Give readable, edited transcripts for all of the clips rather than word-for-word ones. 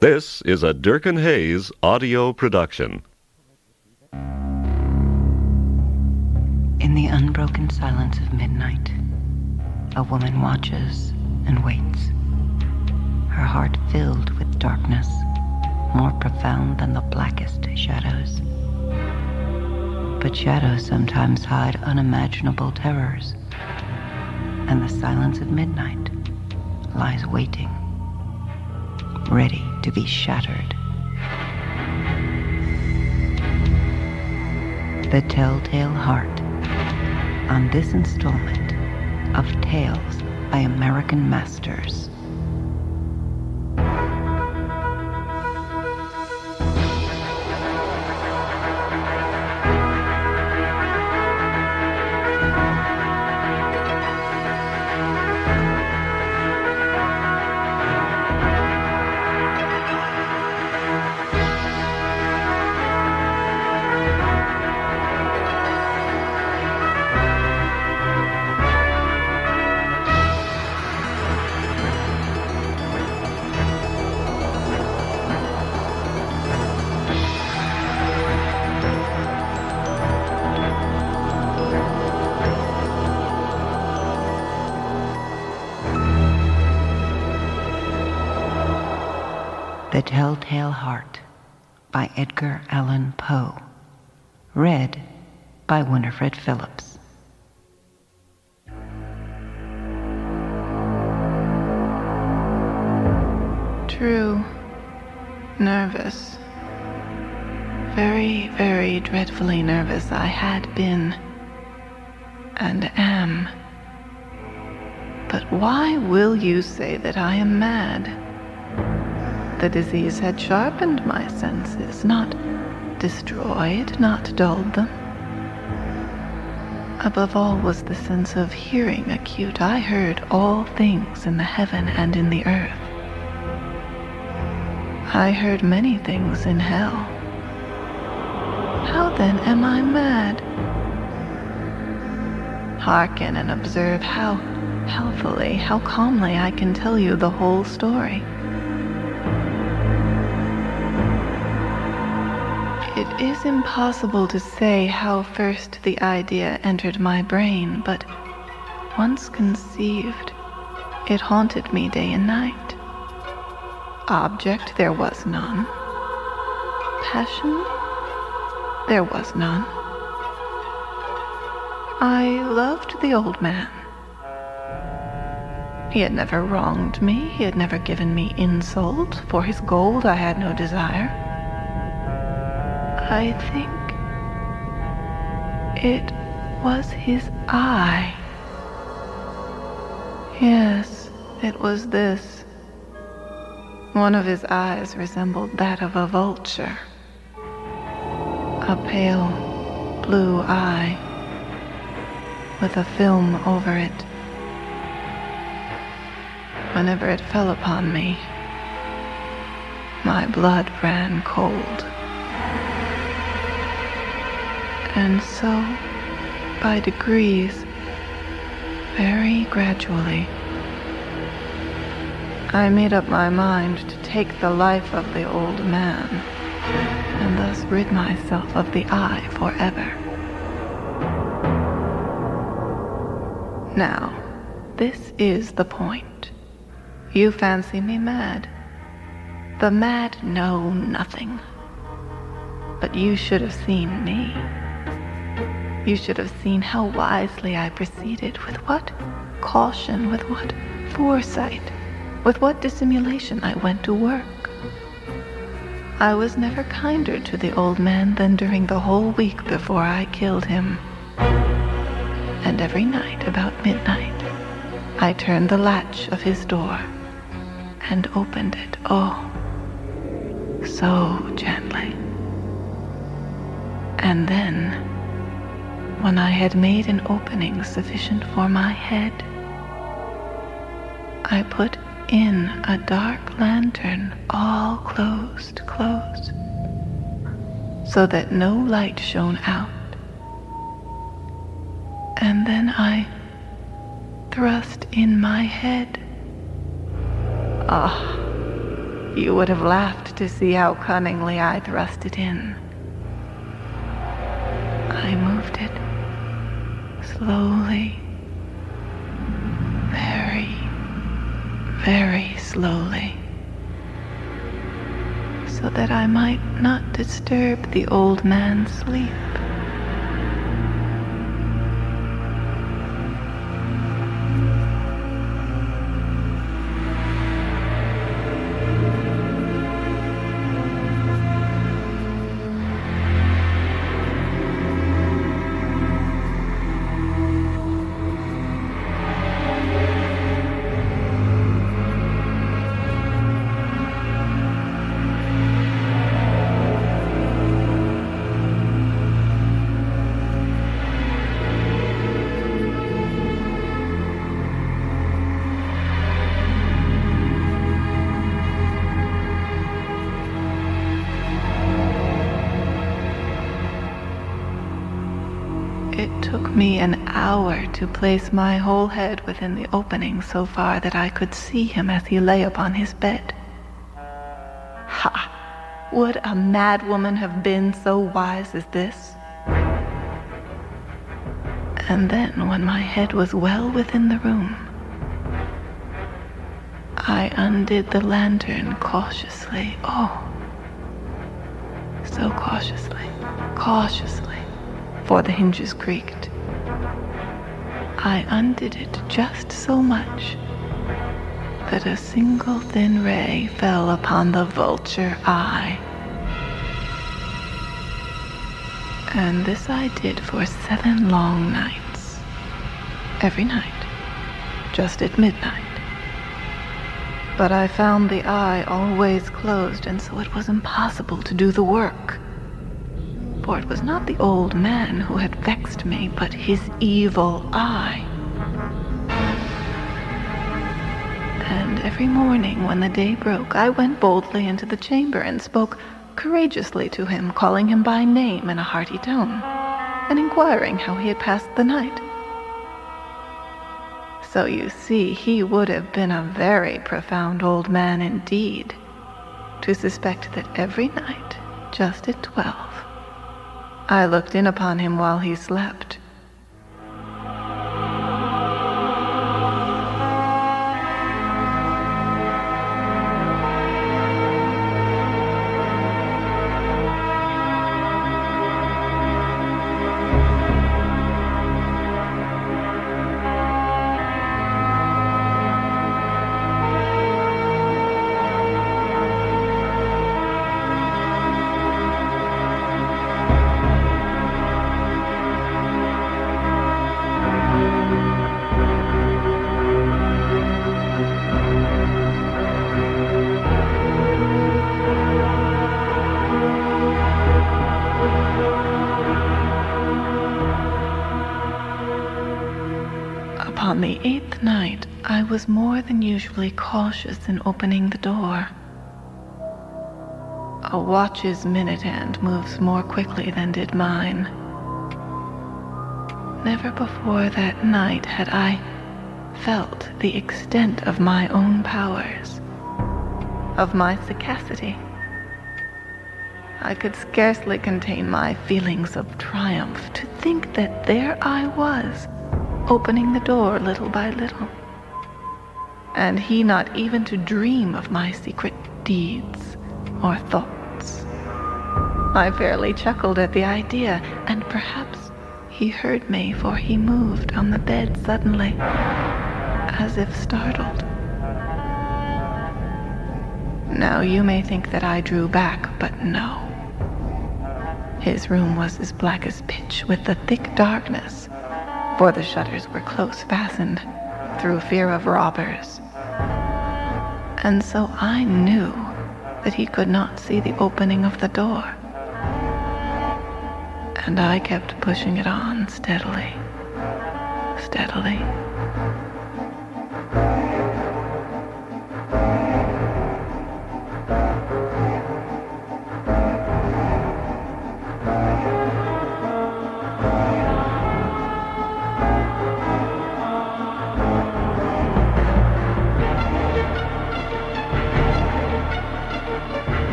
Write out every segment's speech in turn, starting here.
This is a Durkin Hayes audio production. In the unbroken silence of midnight, a woman watches and waits, her heart filled with darkness, more profound than the blackest shadows. But shadows sometimes hide unimaginable terrors, and the silence of midnight lies waiting, ready to be shattered. The Telltale Heart, on this installment of Tales by American Masters. The Telltale Heart by Edgar Allan Poe. Read by Winifred Phillips. True. Nervous. Very, very dreadfully nervous I had been. And am. But why will you say that I am mad? The disease had sharpened my senses, not destroyed, not dulled them. Above all was the sense of hearing acute. I heard all things in the heaven and in the earth. I heard many things in hell. How then am I mad? Hearken and observe how healthily, how calmly I can tell you the whole story. It is impossible to say how first the idea entered my brain, but once conceived, it haunted me day and night. Object there was none. Passion there was none. I loved the old man. He had never wronged me. He had never given me insult. For his gold I had no desire. I think it was his eye. Yes, it was this. One of his eyes resembled that of a vulture. A pale blue eye with a film over it. Whenever it fell upon me, my blood ran cold. And so, by degrees, very gradually, I made up my mind to take the life of the old man, and thus rid myself of the eye forever. Now, this is the point. You fancy me mad. The mad know nothing. But you should have seen me. You should have seen how wisely I proceeded, with what caution, with what foresight, with what dissimulation I went to work. I was never kinder to the old man than during the whole week before I killed him. And every night about midnight, I turned the latch of his door and opened it, oh, so gently. And then, when I had made an opening sufficient for my head, I put in a dark lantern, all closed, so that no light shone out. And then I thrust in my head. Ah, You would have laughed to see how cunningly I thrust it in. I moved it slowly, very, very slowly, so that I might not disturb the old man's sleep. It took me an hour to place my whole head within the opening so far that I could see him as he lay upon his bed. Ha! Would a mad woman have been so wise as this? And then, when my head was well within the room, I undid the lantern cautiously. Oh, so cautiously, cautiously, for the hinges creaked. I undid it just so much that a single thin ray fell upon the vulture eye. And this I did for 7 long nights. Every night, just at midnight. But I found the eye always closed, and so it was impossible to do the work. For it was not the old man who had vexed me, but his evil eye. And every morning when the day broke, I went boldly into the chamber and spoke courageously to him, calling him by name in a hearty tone, and inquiring how he had passed the night. So you see, he would have been a very profound old man indeed, to suspect that every night, just at 12, I looked in upon him while he slept. On the 8th night, I was more than usually cautious in opening the door. A watch's minute hand moves more quickly than did mine. Never before that night had I felt the extent of my own powers, of my sagacity. I could scarcely contain my feelings of triumph to think that there I was, opening the door little by little, and he not even to dream of my secret deeds or thoughts. I fairly chuckled at the idea, and perhaps he heard me, for he moved on the bed suddenly, as if startled. Now you may think that I drew back, but no. His room was as black as pitch with the thick darkness, for the shutters were close fastened through fear of robbers. And so I knew that he could not see the opening of the door. And I kept pushing it on steadily, steadily.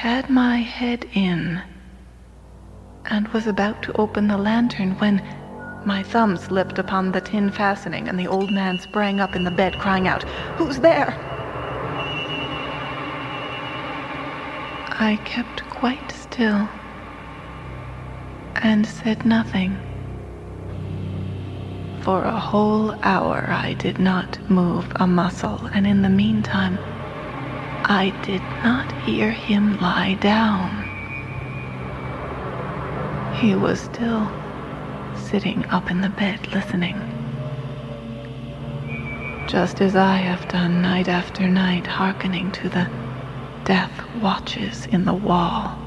had my head in and was about to open the lantern when my thumb slipped upon the tin fastening and the old man sprang up in the bed crying out, "Who's there?" I kept quite still and said nothing. For a whole hour I did not move a muscle, and in the meantime I did not hear him lie down. He was still sitting up in the bed listening, just as I have done night after night, hearkening to the death watches in the wall.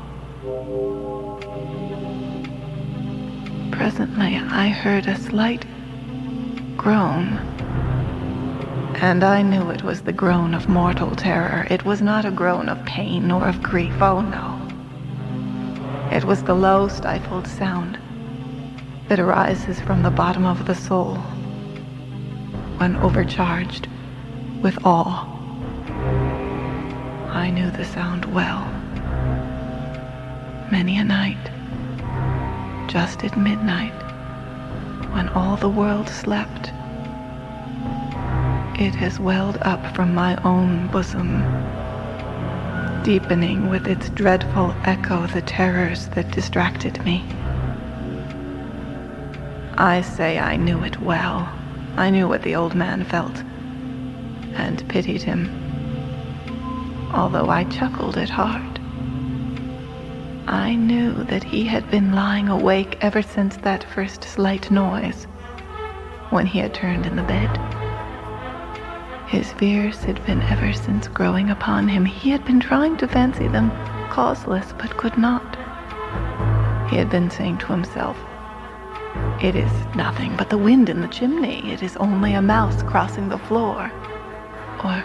Presently I heard a slight groan, and I knew it was the groan of mortal terror. It was not a groan of pain or of grief, oh no. It was the low, stifled sound that arises from the bottom of the soul when overcharged with awe. I knew the sound well. Many a night, just at midnight, when all the world slept, it has welled up from my own bosom, deepening with its dreadful echo the terrors that distracted me. I say I knew it well. I knew what the old man felt, and pitied him, although I chuckled at heart. I knew that he had been lying awake ever since that first slight noise, when he had turned in the bed. His fears had been ever since growing upon him. He had been trying to fancy them causeless, but could not. He had been saying to himself, "It is nothing but the wind in the chimney. It is only a mouse crossing the floor." Or,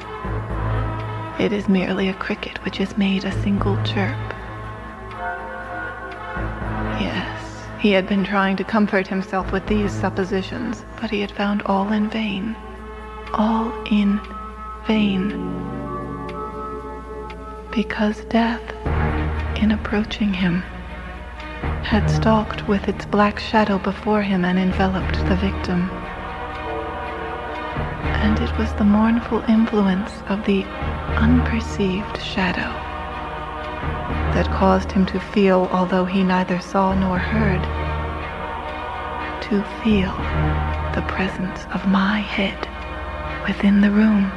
"It is merely a cricket which has made a single chirp." Yes, he had been trying to comfort himself with these suppositions, but he had found all in vain. All in vain. Because death, in approaching him, had stalked with its black shadow before him and enveloped the victim. And it was the mournful influence of the unperceived shadow that caused him to feel, although he neither saw nor heard, to feel the presence of my head within the room.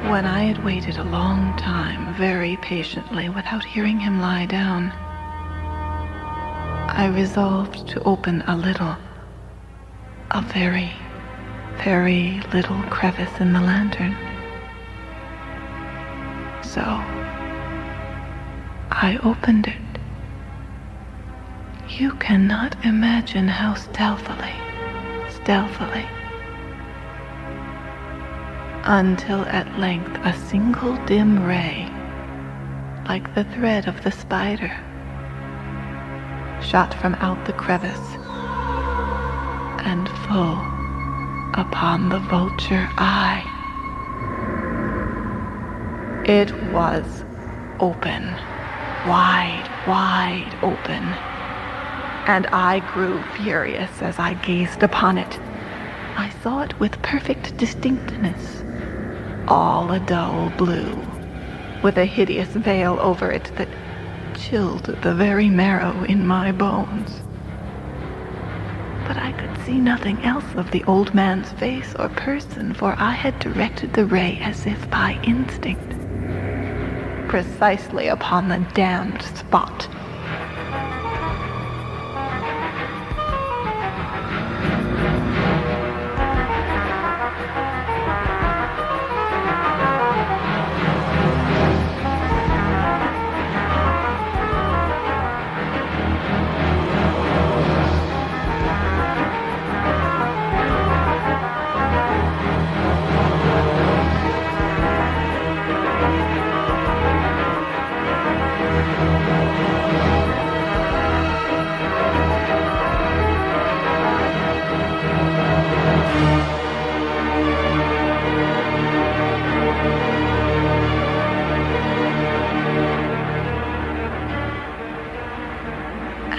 When I had waited a long time, very patiently, without hearing him lie down, I resolved to open a very, very little crevice in the lantern. So, I opened it. You cannot imagine how stealthily, until at length a single dim ray, like the thread of the spider, shot from out the crevice and full upon the vulture eye. It was open, wide open, and I grew furious as I gazed upon it. I saw it with perfect distinctness, all a dull blue, with a hideous veil over it that chilled the very marrow in my bones. But I could see nothing else of the old man's face or person, for I had directed the ray as if by instinct. precisely upon the damned spot.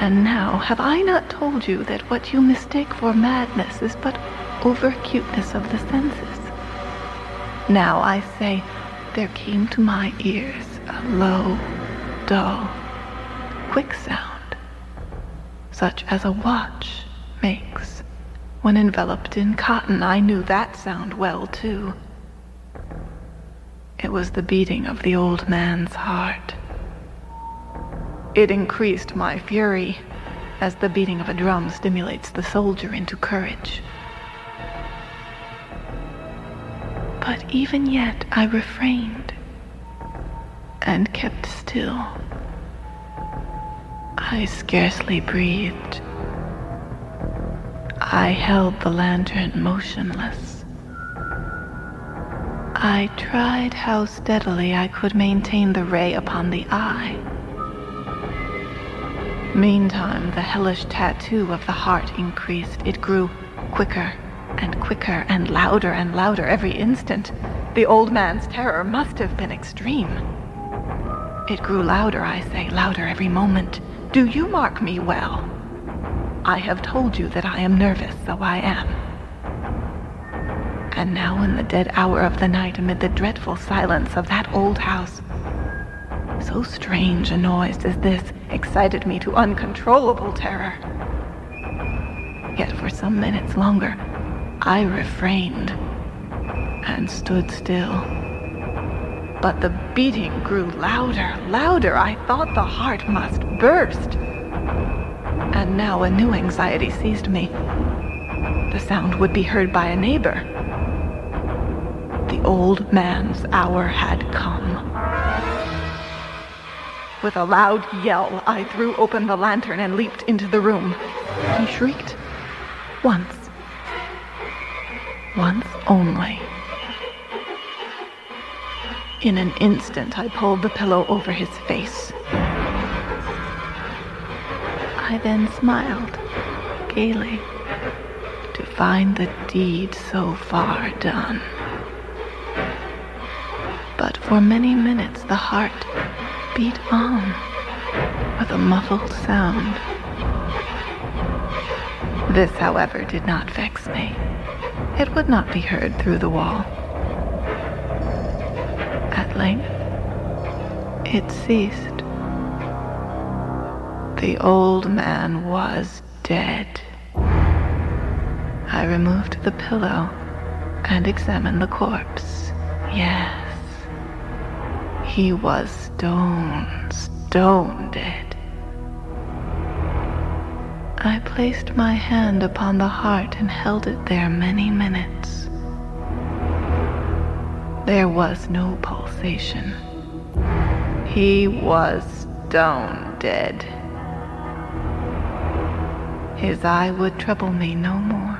And now, have I not told you that what you mistake for madness is but over-acuteness of the senses? Now I say, there came to my ears a low, dull, quick sound, such as a watch makes when enveloped in cotton. I knew that sound well, too. It was the beating of the old man's heart. It increased my fury, as the beating of a drum stimulates the soldier into courage. But even yet I refrained and kept still. I scarcely breathed. I held the lantern motionless. I tried how steadily I could maintain the ray upon the eye. Meantime, the hellish tattoo of the heart increased. It grew quicker and louder every instant. The old man's terror must have been extreme. It grew louder, I say, louder every moment. Do you mark me well? I have told you that I am nervous, so I am. And now in the dead hour of the night, amid the dreadful silence of that old house, so strange a noise as this excited me to uncontrollable terror. Yet for some minutes longer, I refrained and stood still. But the beating grew louder. I thought the heart must burst. And now a new anxiety seized me. The sound would be heard by a neighbor. The old man's hour had come. With a loud yell, I threw open the lantern and leaped into the room. He shrieked. Once. Once only. In an instant, I pulled the pillow over his face. I then smiled, gaily, to find the deed so far done. But for many minutes, the heart beat on with a muffled sound. This, however, did not vex me. It would not be heard through the wall. At length, it ceased. The old man was dead. I removed the pillow and examined the corpse. Yes. He was stone dead. I placed my hand upon the heart and held it there many minutes. There was no pulsation. He was stone dead. His eye would trouble me no more.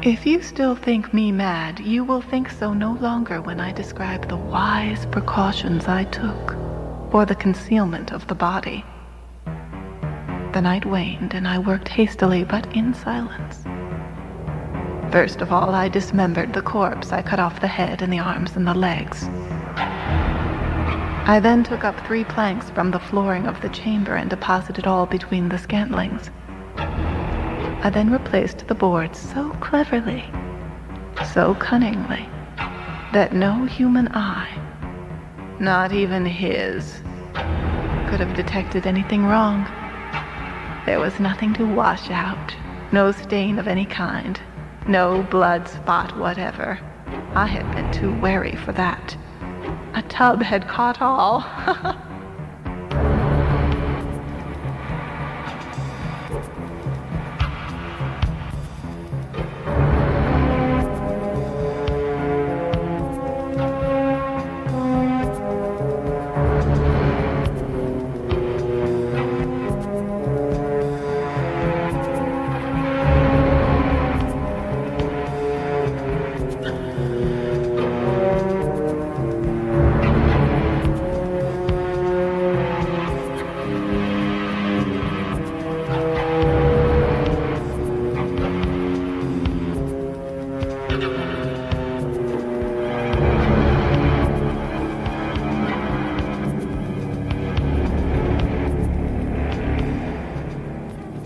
If you still think me mad, you will think so no longer when I describe the wise precautions I took for the concealment of the body. The night waned, and I worked hastily but in silence. First of all, I dismembered the corpse. I cut off the head and the arms and the legs. I then took up 3 planks from the flooring of the chamber and deposited all between the scantlings. I then replaced the boards so cleverly, so cunningly, that no human eye, not even his, could have detected anything wrong. There was nothing to wash out, no stain of any kind, no blood spot whatever. I had been too wary for that. A tub had caught all.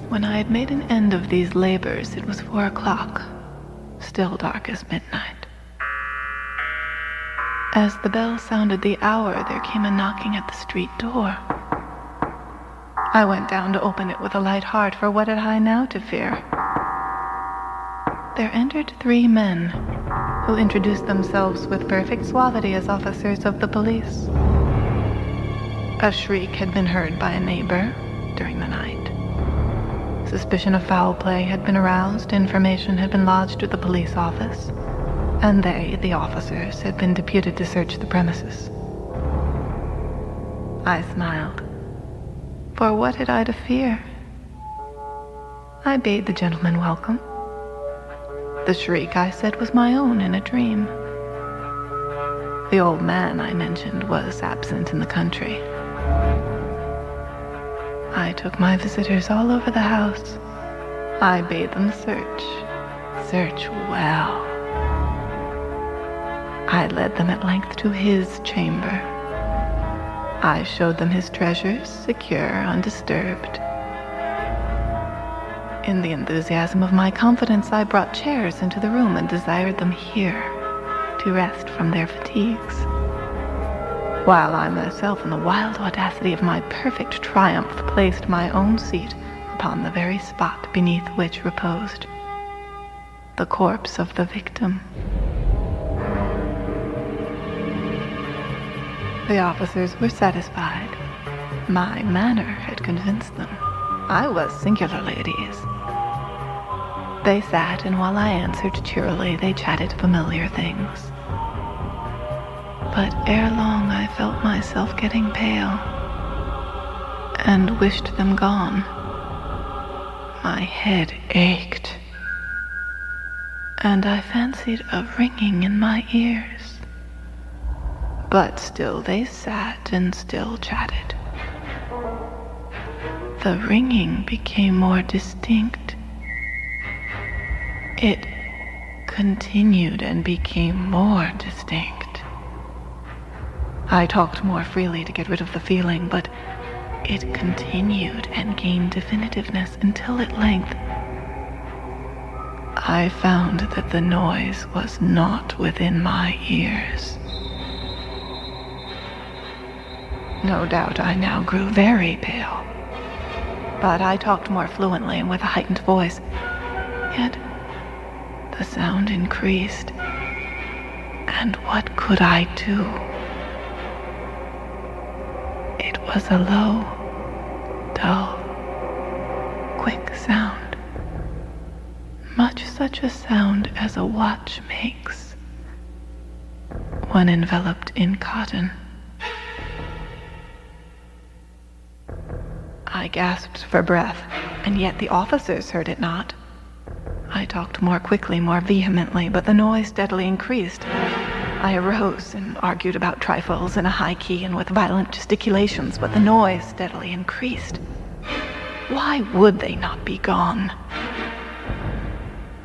When I had made an end of these labors, it was 4 o'clock, still dark as midnight. As the bell sounded the hour, there came a knocking at the street door. I went down to open it with a light heart, for what had I now to fear? There entered 3 men, who introduced themselves with perfect suavity as officers of the police. A shriek had been heard by a neighbor during the night. Suspicion of foul play had been aroused, information had been lodged at the police office, and they, the officers, had been deputed to search the premises. I smiled. For what had I to fear? I bade the gentleman welcome. The shriek, I said, was my own in a dream. The old man, I mentioned, was absent in the country. I took my visitors all over the house. I bade them search well. I led them at length to his chamber. I showed them his treasures, secure, undisturbed. In the enthusiasm of my confidence, I brought chairs into the room and desired them here to rest from their fatigues, while I myself, in the wild audacity of my perfect triumph, placed my own seat upon the very spot beneath which reposed the corpse of the victim. The officers were satisfied. My manner had convinced them. I was singularly at ease. They sat, and while I answered cheerily, they chatted familiar things. But ere long I felt myself getting pale, and wished them gone. My head ached, and I fancied a ringing in my ears. But still they sat and still chatted. The ringing became more distinct. It continued and became more distinct. I talked more freely to get rid of the feeling, but it continued and gained definitiveness until at length I found that the noise was not within my ears. No doubt I now grew very pale, but I talked more fluently and with a heightened voice. Yet the sound increased, and what could I do? It was a low, dull, quick sound, much such a sound as a watch makes when enveloped in cotton. I gasped for breath, and yet the officers heard it not. I talked more quickly, more vehemently, but the noise steadily increased. I arose and argued about trifles in a high key and with violent gesticulations, but the noise steadily increased. Why would they not be gone?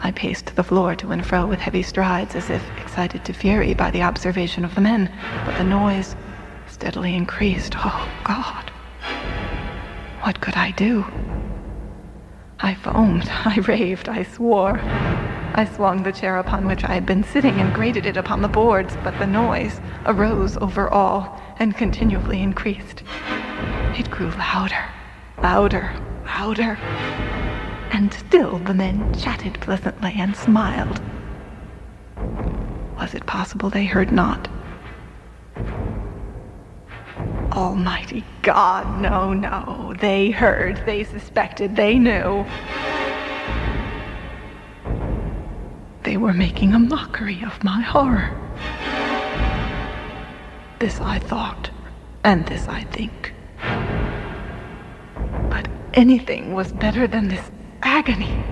I paced the floor to and fro with heavy strides, as if excited to fury by the observation of the men, but the noise steadily increased. Oh, God. What could I do? I foamed, I raved, I swore. I swung the chair upon which I had been sitting and grated it upon the boards, but the noise arose over all and continually increased. It grew louder, louder, louder. And still the men chatted pleasantly and smiled. Was it possible they heard not? Almighty God, no, no. They heard, they suspected, they knew. They were making a mockery of my horror. This I thought, and this I think. But anything was better than this agony.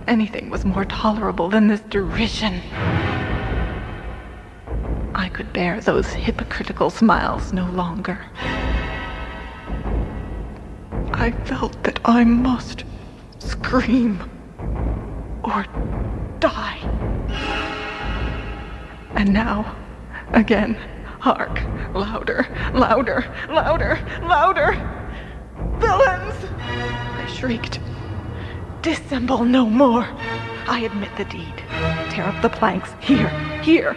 Anything was more tolerable than this derision. I could bear those hypocritical smiles no longer. I felt that I must scream or die. And now, again, hark, louder, louder, louder, louder. Villains! I shrieked. Dissemble no more. I admit the deed. Tear up the planks. Here, here.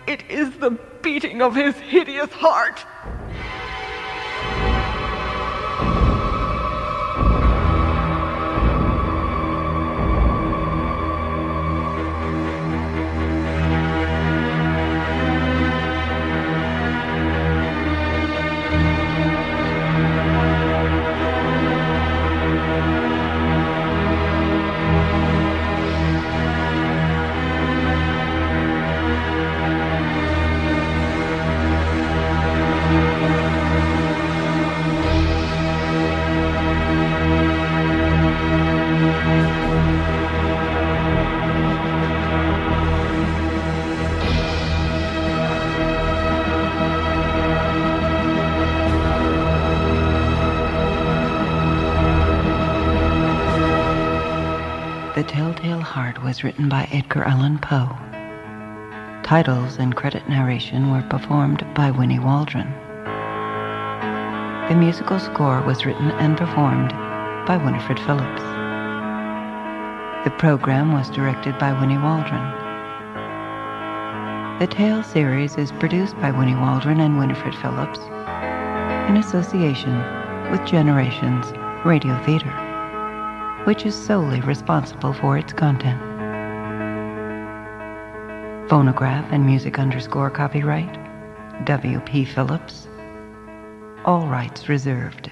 It is the beating of his hideous heart. The Telltale Heart was written by Edgar Allan Poe. Titles and credit narration were performed by Winnie Waldron. The musical score was written and performed by Winifred Phillips. The program was directed by Winnie Waldron. The Tale series is produced by Winnie Waldron and Winifred Phillips in association with Generations Radio Theater, which is solely responsible for its content. Phonograph and music _ copyright W.P. Phillips. All rights reserved.